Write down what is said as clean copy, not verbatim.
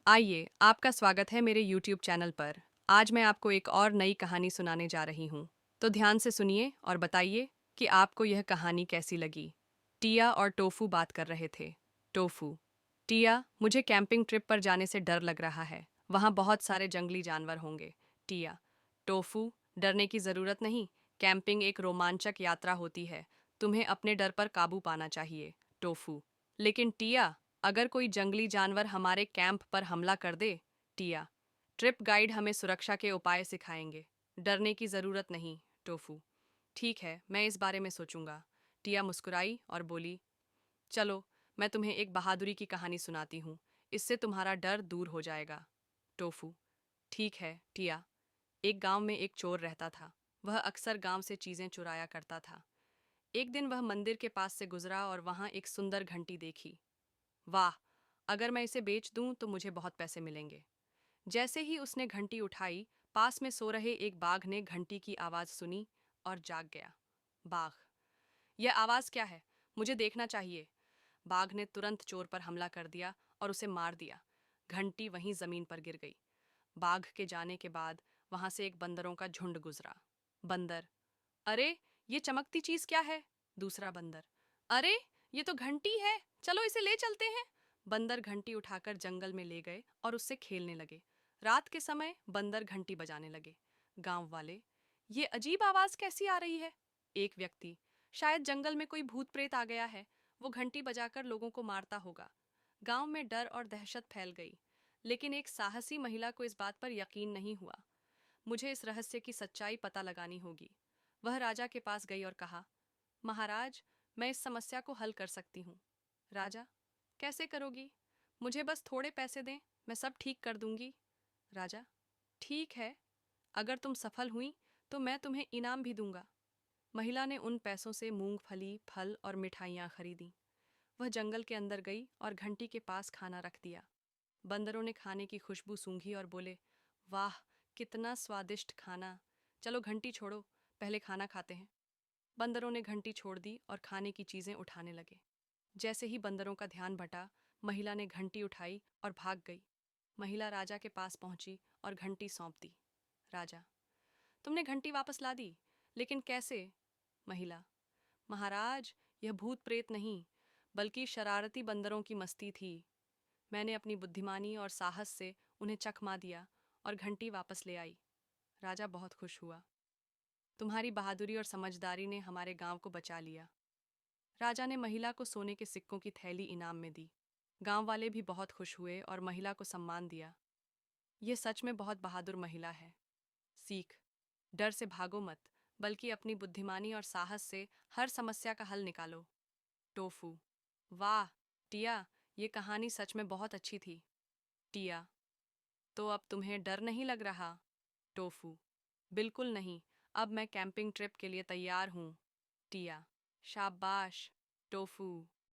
आइए, आपका स्वागत है मेरे YouTube चैनल पर। आज मैं आपको एक और नई कहानी सुनाने जा रही हूँ। तो ध्यान से सुनिए और बताइए कि आपको यह कहानी कैसी लगी। टिया और टोफू बात कर रहे थे। टोफू: टिया, मुझे कैंपिंग ट्रिप पर जाने से डर लग रहा है। वहाँ बहुत सारे जंगली जानवर होंगे। टिया: टोफू, डरने की ज़रूरत नहीं। कैंपिंग एक रोमांचक यात्रा होती है। तुम्हें अपने डर पर काबू पाना चाहिए। टोफू: लेकिन टिया, अगर कोई जंगली जानवर हमारे कैंप पर हमला कर दे? टिया: ट्रिप गाइड हमें सुरक्षा के उपाय सिखाएंगे। डरने की जरूरत नहीं। टोफू: ठीक है, मैं इस बारे में सोचूंगा। टिया मुस्कुराई और बोली, चलो, मैं तुम्हें एक बहादुरी की कहानी सुनाती हूँ। इससे तुम्हारा डर दूर हो जाएगा। टोफू: ठीक है टिया। एक गांव में एक चोर रहता था। वह अक्सर गांव से चीजें चुराया करता था। एक दिन वह मंदिर के पास से गुजरा और वहां एक सुंदर घंटी देखी। वाह, अगर मैं इसे बेच दूं तो मुझे बहुत पैसे मिलेंगे। जैसे ही उसने घंटी उठाई, पास में सो रहे एक बाघ ने घंटी की आवाज सुनी और जाग गया। बाघ: यह आवाज क्या है? मुझे देखना चाहिए। बाघ ने तुरंत चोर पर हमला कर दिया और उसे मार दिया। घंटी वहीं जमीन पर गिर गई। बाघ के जाने के बाद वहां से एक बंदरों का झुंड गुजरा। बंदर: अरे, ये चमकती चीज क्या है? दूसरा बंदर: अरे, ये तो घंटी है, चलो इसे ले चलते हैं। बंदर घंटी उठाकर जंगल में ले गए और उससे खेलने लगे। रात के समय बंदर घंटी बजाने लगे। गांव वाले: ये अजीब आवाज कैसी आ रही है? एक व्यक्ति: शायद जंगल में कोई भूत प्रेत आ गया है। वो घंटी बजाकर लोगों को मारता होगा। गांव में डर और दहशत फैल गई। लेकिन एक साहसी महिला को इस बात पर यकीन नहीं हुआ। मुझे इस रहस्य की सच्चाई पता लगानी होगी। वह राजा के पास गई और कहा, महाराज, मैं इस समस्या को हल कर सकती हूँ। राजा: कैसे करोगी? मुझे बस थोड़े पैसे दें, मैं सब ठीक कर दूंगी। राजा: ठीक है, अगर तुम सफल हुई तो मैं तुम्हें इनाम भी दूंगा। महिला ने उन पैसों से मूंगफली, फल और मिठाइयाँ खरीदी। वह जंगल के अंदर गई और घंटी के पास खाना रख दिया। बंदरों ने खाने की खुशबू सूंघी और बोले, वाह, कितना स्वादिष्ट खाना। चलो घंटी छोड़ो, पहले खाना खाते हैं। बंदरों ने घंटी छोड़ दी और खाने की चीजें उठाने लगे। जैसे ही बंदरों का ध्यान भटा, महिला ने घंटी उठाई और भाग गई। महिला राजा के पास पहुंची और घंटी सौंप दी। राजा: तुमने घंटी वापस ला दी, लेकिन कैसे? महिला: महाराज, यह भूत प्रेत नहीं, बल्कि शरारती बंदरों की मस्ती थी। मैंने अपनी बुद्धिमानी और साहस से उन्हें चकमा दिया और घंटी वापस ले आई। राजा बहुत खुश हुआ। तुम्हारी बहादुरी और समझदारी ने हमारे गांव को बचा लिया। राजा ने महिला को सोने के सिक्कों की थैली इनाम में दी। गांव वाले भी बहुत खुश हुए और महिला को सम्मान दिया। यह सच में बहुत बहादुर महिला है। सीख: डर से भागो मत, बल्कि अपनी बुद्धिमानी और साहस से हर समस्या का हल निकालो। टोफू: वाह टिया, ये कहानी सच में बहुत अच्छी थी। टिया: तो अब तुम्हें डर नहीं लग रहा? टोफू: बिल्कुल नहीं, अब मैं कैंपिंग ट्रिप के लिए तैयार हूँ। टिया: शाबाश टोफू।